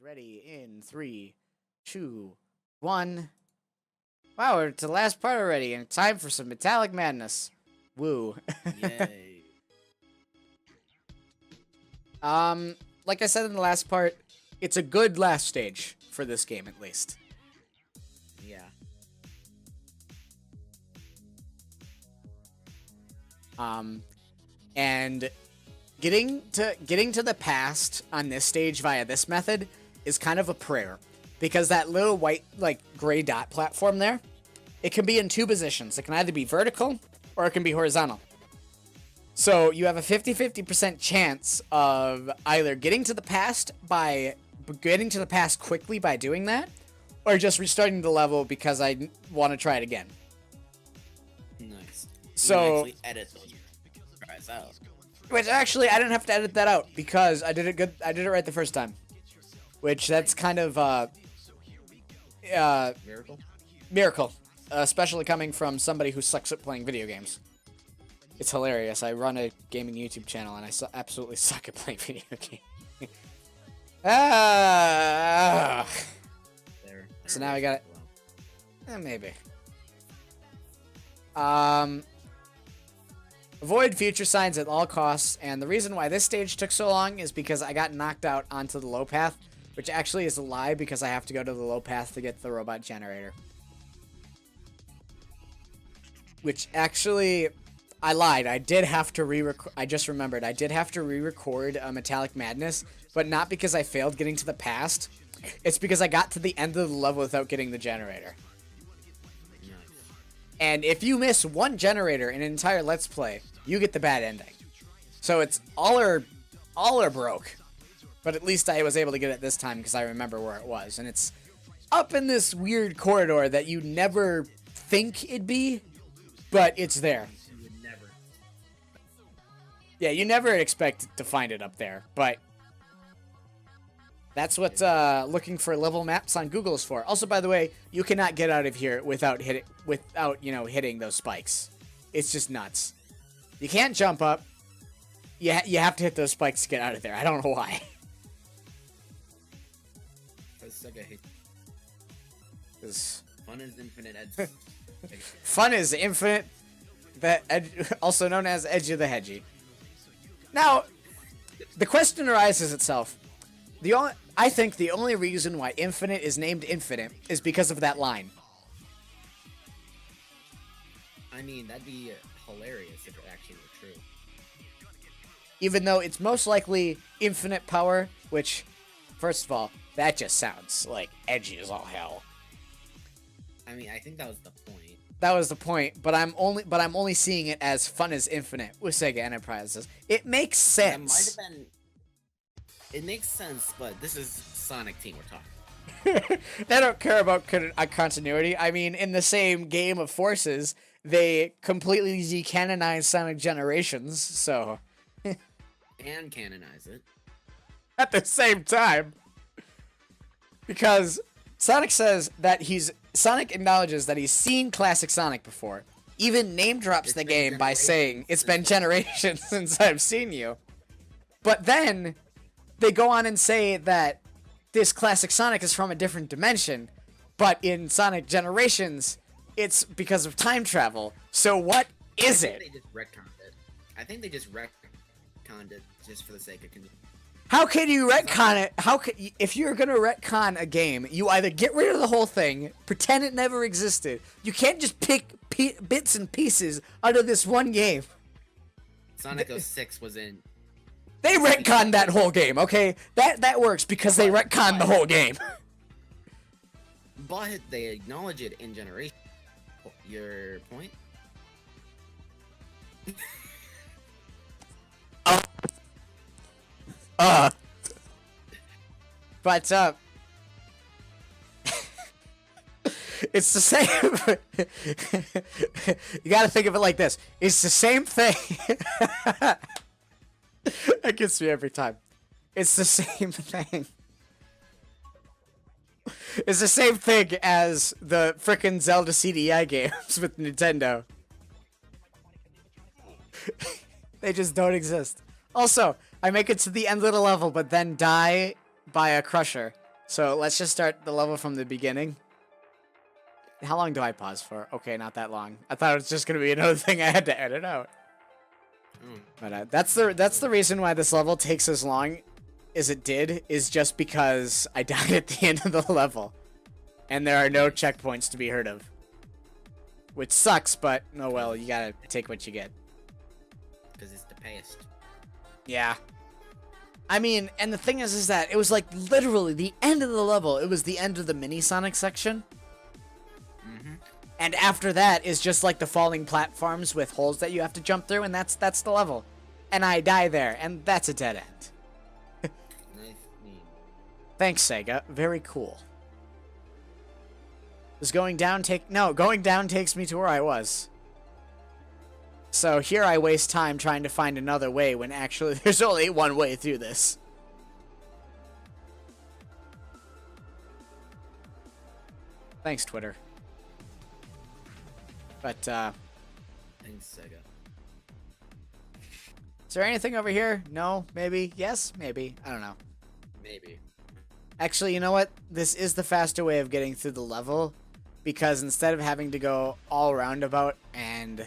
Ready in 3, 2, 1. Wow, we're to the last part already, and time for some metallic madness. Woo. Yay. Like I said in the last part, it's a good last stage for this game, at least. Yeah. And getting to the past on this stage via this method is kind of a prayer, because that little white, like, gray dot platform there, it can be in two positions. It can either be vertical or it can be horizontal. So you have a 50-50% chance of either getting to the past quickly by doing that, or just restarting the level because I want to try it again. Nice. So you can actually edit those tries out. Which actually I didn't have to edit that out because I did it good. I did it right the first time. Which that's kind of miracle, especially coming from somebody who sucks at playing video games. It's hilarious. I run a gaming YouTube channel and I absolutely suck at playing video games. So now I got it. Maybe. Avoid future signs at all costs, and the reason why this stage took so long is because I got knocked out onto the low path, which actually is a lie because I have to go to the low path to get the robot generator. Which actually, I lied. I did have to re-record. I just remembered. I did have to re-record Metallic Madness, but not because I failed getting to the past. It's because I got to the end of the level without getting the generator. And if you miss one generator in an entire Let's Play, you get the bad ending. So it's all are broke. But at least I was able to get it this time because I remember where it was. And it's up in this weird corridor that you never think it'd be, but it's there. You would never. Yeah, you never expect to find it up there, but that's what looking for level maps on Google is for. Also, by the way, you cannot get out of here without hitting those spikes. It's just nuts. You can't jump up. You have to hit those spikes to get out of there. I don't know why. Fun is infinite. Fun is infinite. Also known as Edge of the Hedgy. Now, the question arises itself. I think the only reason why Infinite is named Infinite is because of that line. I mean, that'd be hilarious if it actually were true. Even though it's most likely infinite power, which, first of all, that just sounds like edgy as all hell. I mean, I think that was the point. That was the point, but I'm only seeing it as fun is infinite with Sega Enterprises. It makes sense. That might have been. It makes sense, but this is Sonic Team we're talking. They don't care about continuity. I mean, in the same game of forces, they completely decanonized Sonic Generations, so. And canonize it. At the same time. Because Sonic says that Sonic acknowledges that he's seen classic Sonic before. Even name drops the game by saying, it's been generations since I've seen you. But then they go on and say that this classic Sonic is from a different dimension, but in Sonic Generations, it's because of time travel. So what is it? They just retconned it. I think they just retconned it just for the sake of convenience. How can you retcon it? If you're gonna retcon a game, you either get rid of the whole thing, pretend it never existed. You can't just pick bits and pieces out of this one game. Sonic 06 was in. They retconned that whole game, okay? That works because they retconned the whole game. But they acknowledge it in Generation. Your point? But, it's the same. You gotta think of it like this. It's the same thing. That gets me every time. It's the same thing. It's the same thing as the frickin' Zelda CDI games with Nintendo. They just don't exist. Also, I make it to the end of the level, but then die by a crusher. So let's just start the level from the beginning. How long do I pause for? Okay, not that long. I thought it was just gonna be another thing I had to edit out. But that's the reason why this level takes as long as it did, is just because I died at the end of the level, and there are no checkpoints to be heard of, which sucks. But oh well, you gotta take what you get. Because it's the past. Yeah. I mean, and the thing is that it was like literally the end of the level. It was the end of the mini Sonic section. And after that is just like the falling platforms with holes that you have to jump through, and that's the level. And I die there, and that's a dead end. Nice. Thanks, Sega. Very cool. Does going down going down takes me to where I was. So here I waste time trying to find another way when actually there's only one way through this. Thanks, Twitter. But, Thanks, Sega. is there anything over here? No? Maybe? Yes? Maybe? I don't know. Maybe. Actually, you know what? This is the faster way of getting through the level, because instead of having to go all roundabout and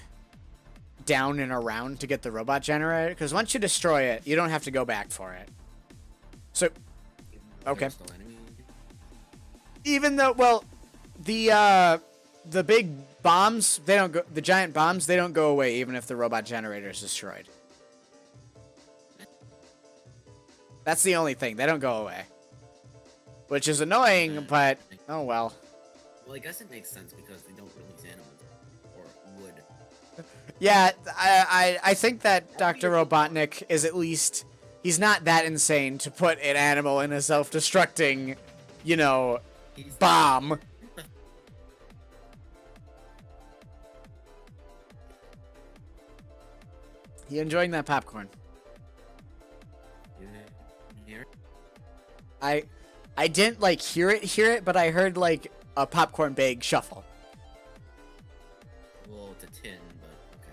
down and around to get the robot generator, because once you destroy it, you don't have to go back for it. So, okay. Even though, well, the big bombs, they don't go, the giant bombs, they don't go away even if the robot generator is destroyed. That's the only thing. They don't go away. Which is annoying, but oh well. Well, I guess it makes sense because they don't release animals. Or would. Yeah, I think that Dr. Robotnik is at least, he's not that insane to put an animal in a self-destructing, you know, bomb. You enjoying that popcorn? I didn't like hear it, but I heard like a popcorn bag shuffle. Well, it's a tin, but okay.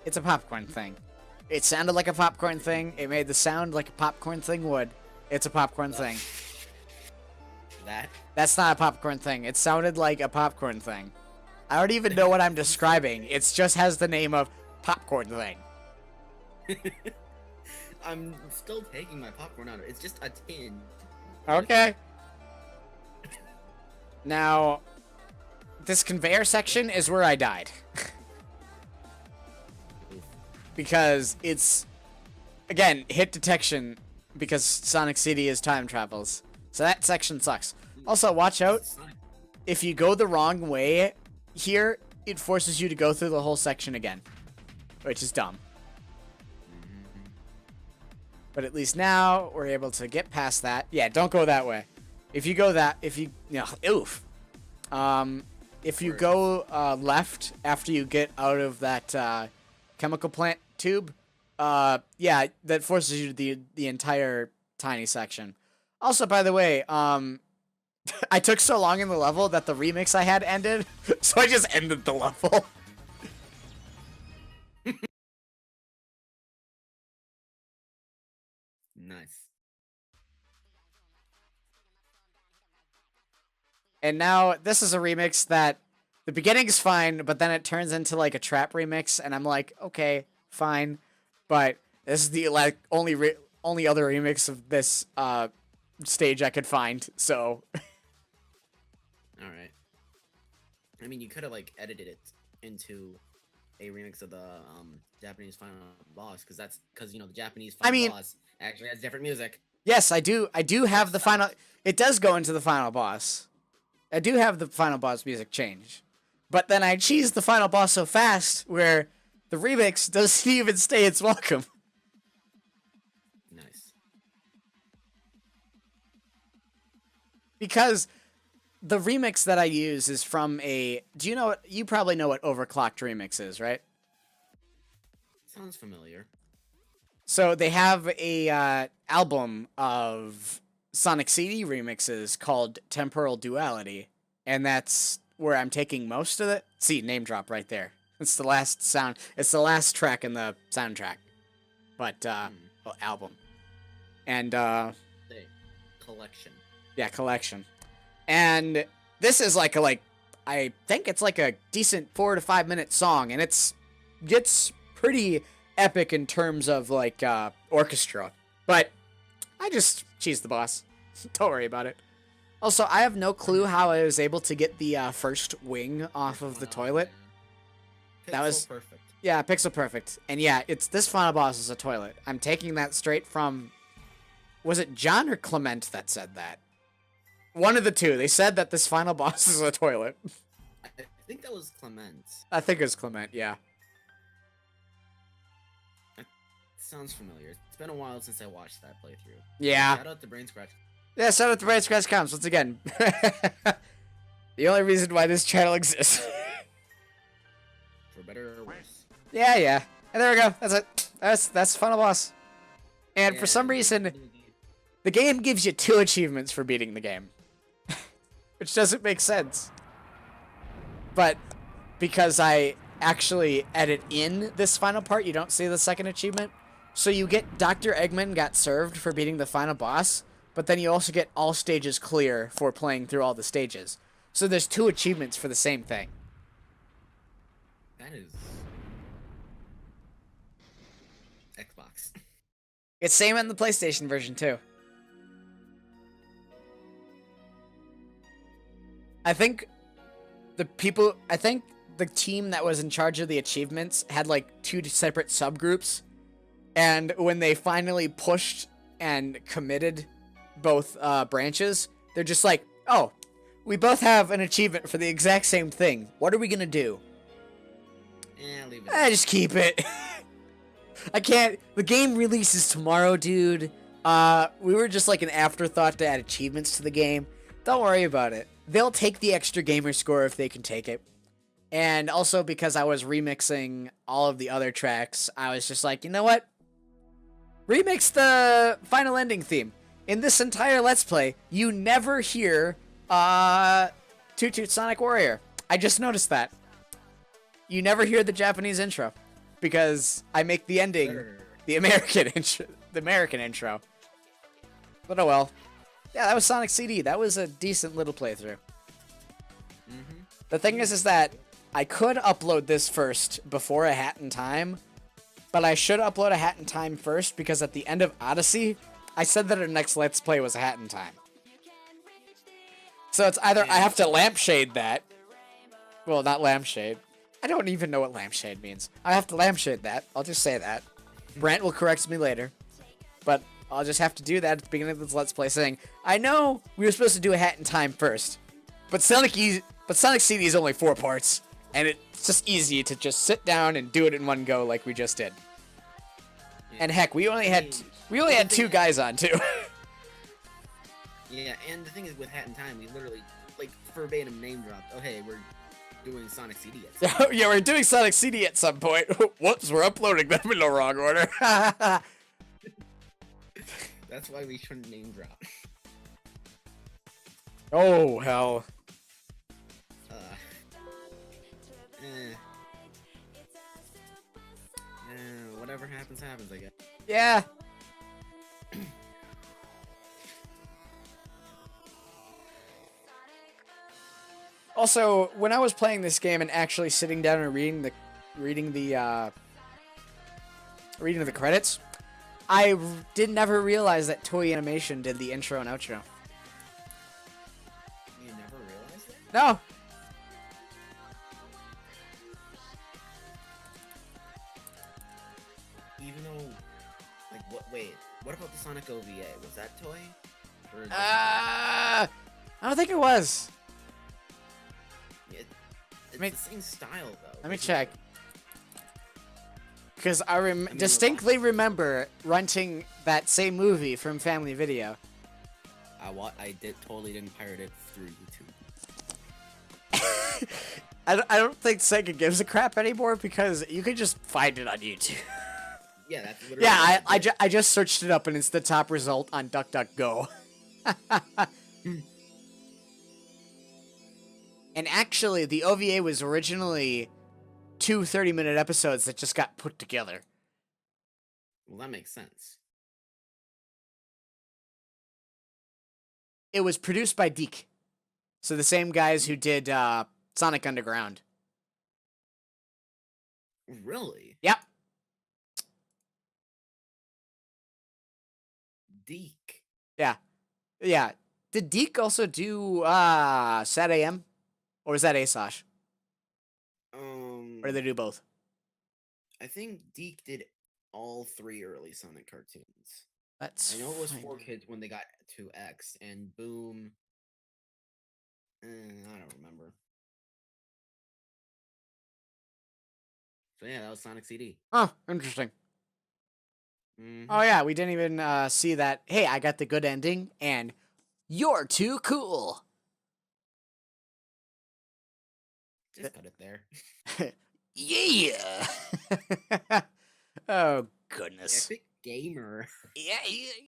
It's a popcorn thing. It sounded like a popcorn thing. It made the sound like a popcorn thing would. It's a popcorn thing. That's not a popcorn thing. It sounded like a popcorn thing. I don't even know what I'm describing. It just has the name of popcorn thing. I'm still taking my popcorn out. It's just a tin. Okay. Now, this conveyor section is where I died. Because it's, again, hit detection, because Sonic City is time travels. So that section sucks. Also, watch out. If you go the wrong way here, it forces you to go through the whole section again. Which is dumb. But at least now, we're able to get past that. Yeah, don't go that way. If you go that, if you, oof. If you go left after you get out of that chemical plant tube, yeah, that forces you to the entire tiny section. Also, by the way, I took so long in the level that the remix I had ended, so I just ended the level. Nice. And now this is a remix that the beginning's fine, but then it turns into like a trap remix, and I'm like, okay, fine, but this is the like only other remix of this stage I could find. So, all right. I mean, you could have like edited it into a remix of the Japanese final boss, because you know the Japanese final boss actually has different music. Yes, I do. I do have the final. It does go into the final boss. I do have the final boss music change, but then I cheesed the final boss so fast where the remix doesn't even stay its welcome. Nice. Because the remix that I use is from a. Do you know what? You probably know what overclocked remix is, right? Sounds familiar. So they have a album of Sonic CD remixes called Temporal Duality, and that's where I'm taking most of it. See, name drop right there. It's the last sound. It's the last track in the soundtrack, but album. And They collection. Yeah, collection. And this is like I think it's like a decent 4 to 5 minute song, and gets pretty epic in terms of like orchestra. But I just cheesed the boss. Don't worry about it. Also, I have no clue how I was able to get the first wing off of the toilet. That was perfect. Yeah, pixel perfect. And yeah, it's this final boss is a toilet. I'm taking that straight from, was it John or Clement that said that? One of the two. They said that this final boss is a toilet. I think that was Clement. I think it was Clement, yeah. That sounds familiar. It's been a while since I watched that playthrough. Yeah. Shout out to Brain Scratch. Yeah, shout out to Brain Scratch Counts once again. The only reason why this channel exists. For better or worse. Yeah, yeah. And there we go. That's it. That's the final boss. And for some reason, the game gives you 2 achievements for beating the game. Which doesn't make sense. But because I actually edit in this final part, you don't see the second achievement. So you get Dr. Eggman got served for beating the final boss, but then you also get all stages clear for playing through all the stages. So there's 2 achievements for the same thing. That is Xbox. It's same in the PlayStation version too. I think the team that was in charge of the achievements had like 2 separate subgroups, and when they finally pushed and committed both branches, they're just like, oh, we both have an achievement for the exact same thing. What are we gonna do? Leave it. Just keep it. I can't. The game releases tomorrow, dude. We were just like an afterthought to add achievements to the game. Don't worry about it. They'll take the extra gamer score if they can take it. And also because I was remixing all of the other tracks, I was just like, you know what? Remix the final ending theme. In this entire Let's Play, you never hear Toot Toot Sonic Warrior. I just noticed that. You never hear the Japanese intro because I make the ending the American intro. But oh well. Yeah, that was Sonic CD. That was a decent little playthrough. The thing is that I could upload this first before A Hat in Time, but I should upload A Hat in Time first because at the end of Odyssey, I said that our next Let's Play was A Hat in Time. So it's either I have to lampshade that. Well, not lampshade. I don't even know what lampshade means. I have to lampshade that. I'll just say that. Brant will correct me later. But I'll just have to do that at the beginning of this Let's Play saying, I know we were supposed to do A Hat in Time first, but Sonic CD is only 4 parts, and it's just easy to just sit down and do it in one go like we just did. And heck, we only had 2 guys on too. Yeah, and the thing is with Hat in Time, we literally like verbatim name dropped. Oh hey, we're doing Sonic CD at some point. Yeah, we're doing Sonic CD at some point. Whoops, we're uploading them in the wrong order. That's why we shouldn't name drop. Oh, hell. Whatever happens, happens, I guess. Yeah. Also, when I was playing this game and actually sitting down and reading the credits, I did never realize that Toei Animation did the intro and outro. You never realized it? No. Even though, like, wait, what about the Sonic OVA? Was that Toei? Or I don't think it was. It's the same style, though. Let me check. Because I distinctly remember renting that same movie from Family Video. I totally didn't pirate it through YouTube. I don't think Sega gives a crap anymore because you can just find it on YouTube. Yeah, that's literally. Yeah, I just searched it up and it's the top result on DuckDuckGo. And actually, the OVA was originally 2 30-minute episodes that just got put together. Well, that makes sense. It was produced by Deke. So the same guys who did Sonic Underground. Really? Yep. Deke. Yeah. Yeah. Did Deke also do Sad AM? Or was that Asash? Or did they do both? I think Deke did all 3 early Sonic cartoons. Let's I know it was find 4 out. Kids when they got to X, and Boom. I don't remember. So yeah, that was Sonic CD. Oh, interesting. Mm-hmm. Oh yeah, we didn't even see that. Hey, I got the good ending, and you're too cool. Just cut it there. Yeah. Oh goodness. Epic gamer. Yeah.